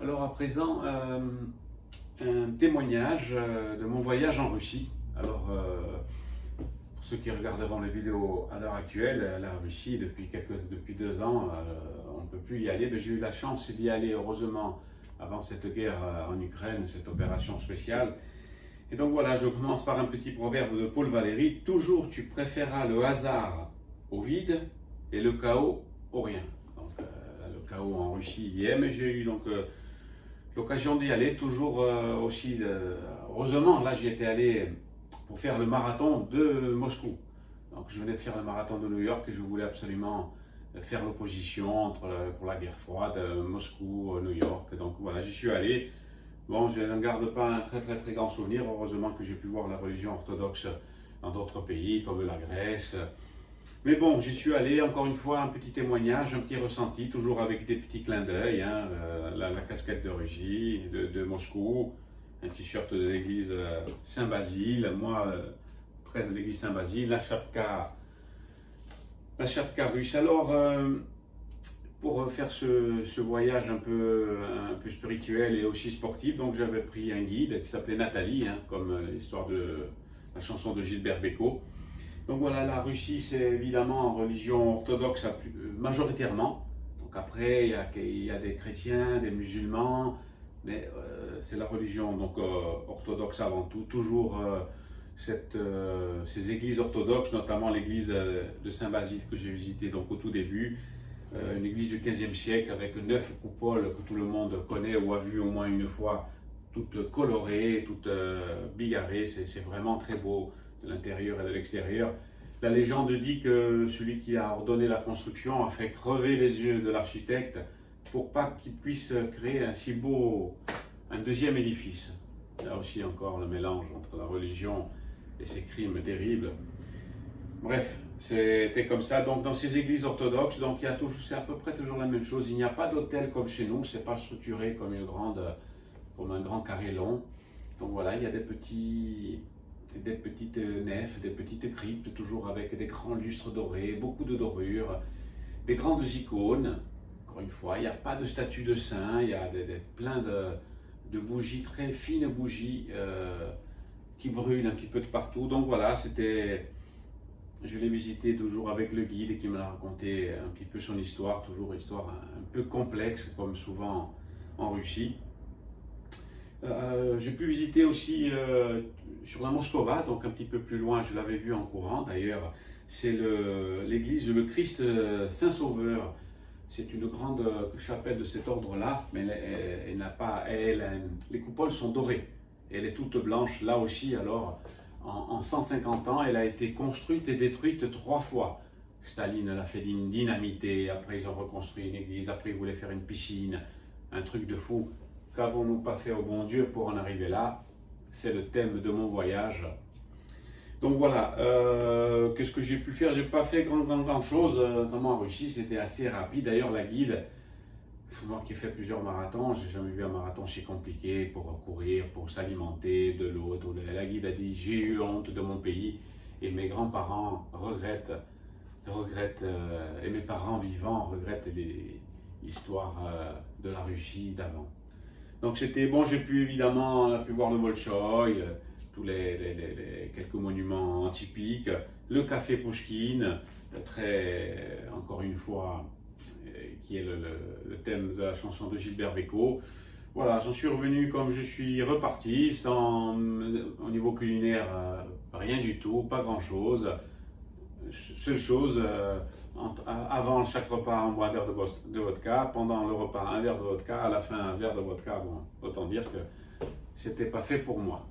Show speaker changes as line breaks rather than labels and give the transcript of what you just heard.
Alors à présent, un témoignage de mon voyage en Russie. Alors, pour ceux qui regarderont les vidéos à l'heure actuelle, la Russie, depuis 2 ans, on ne peut plus y aller. Mais j'ai eu la chance d'y aller, heureusement, avant cette guerre en Ukraine, cette opération spéciale. Et donc voilà, je commence par un petit proverbe de Paul Valéry. Toujours tu préféreras le hasard au vide et le chaos au rien. Donc le chaos en Russie y est, mais j'ai eu donc l'occasion d'y aller, toujours aussi, heureusement, là j'y étais allé pour faire le marathon de Moscou. Donc je venais de faire le marathon de New York et je voulais absolument faire l'opposition pour la guerre froide, Moscou, New York. Donc voilà, j'y suis allé. Bon, je ne garde pas un très grand souvenir. Heureusement que j'ai pu voir la religion orthodoxe dans d'autres pays comme la Grèce. Mais bon, j'y suis allé, encore une fois, un petit témoignage, un petit ressenti, toujours avec des petits clins d'œil, hein, la casquette de Russie, de Moscou, un t-shirt de l'église Saint-Basile, moi, près de l'église Saint-Basile, la chapka russe. Alors, pour faire ce voyage un peu spirituel et aussi sportif, donc j'avais pris un guide qui s'appelait Nathalie, hein, comme l'histoire de la chanson de Gilbert Bécaud. Donc voilà, la Russie, c'est évidemment en religion orthodoxe majoritairement. Donc après, il y a des chrétiens, des musulmans, mais c'est la religion donc orthodoxe avant tout. Toujours ces églises orthodoxes, notamment l'église de Saint-Basile que j'ai visitée donc au tout début, une église du XVe siècle avec 9 coupoles que tout le monde connaît ou a vu au moins une fois, toutes colorées, toutes bigarrées. C'est vraiment très beau de l'intérieur et de l'extérieur. La légende dit que celui qui a ordonné la construction a fait crever les yeux de l'architecte pour pas qu'il puisse créer un deuxième édifice. Là aussi encore le mélange entre la religion et ces crimes terribles. Bref, c'était comme ça. Donc dans ces églises orthodoxes, donc c'est à peu près toujours la même chose. Il n'y a pas d'hôtel comme chez nous, c'est pas structuré comme un grand carré long. Donc voilà, il y a des petites nefs, des petites cryptes, toujours avec des grands lustres dorés, beaucoup de dorures, des grandes icônes. Encore une fois, il n'y a pas de statue de saint, il y a plein de bougies, très fines bougies qui brûlent un petit peu de partout. Donc voilà, je l'ai visité toujours avec le guide et qui m'a raconté un petit peu son histoire, toujours une histoire un peu complexe, comme souvent en Russie. J'ai pu visiter aussi sur la Moscova, donc un petit peu plus loin, je l'avais vu en courant d'ailleurs, c'est l'église Le Christ Saint-Sauveur. C'est une grande chapelle de cet ordre-là, mais les coupoles sont dorées. Elle est toute blanche, là aussi, alors en 150 ans, elle a été construite et détruite 3 fois. Staline l'a fait dynamiter, après ils ont reconstruit une église, après ils voulaient faire une piscine, un truc de fou. Qu'avons-nous pas fait au bon Dieu pour en arriver là? C'est le thème de mon voyage. Donc voilà, qu'est-ce que j'ai pu faire? J'ai pas fait grand chose, notamment en Russie, c'était assez rapide. D'ailleurs, la guide, moi qui ai fait plusieurs marathons, j'ai jamais vu un marathon si compliqué pour courir, pour s'alimenter, de l'eau, tout. La guide a dit, j'ai eu honte de mon pays et mes grands-parents regrettent et mes parents vivants regrettent l'histoire de la Russie d'avant. Donc c'était bon, on a pu voir le Bolchoï, tous quelques monuments typiques, le café Pouchkine, encore une fois, qui est le thème de la chanson de Gilbert Bécaud. Voilà, j'en suis revenu comme je suis reparti, au niveau culinaire, rien du tout, pas grand chose. Seule chose, avant chaque repas, on boit un verre de vodka, pendant le repas, un verre de vodka, à la fin, un verre de vodka. Bon, autant dire que c'était pas fait pour moi.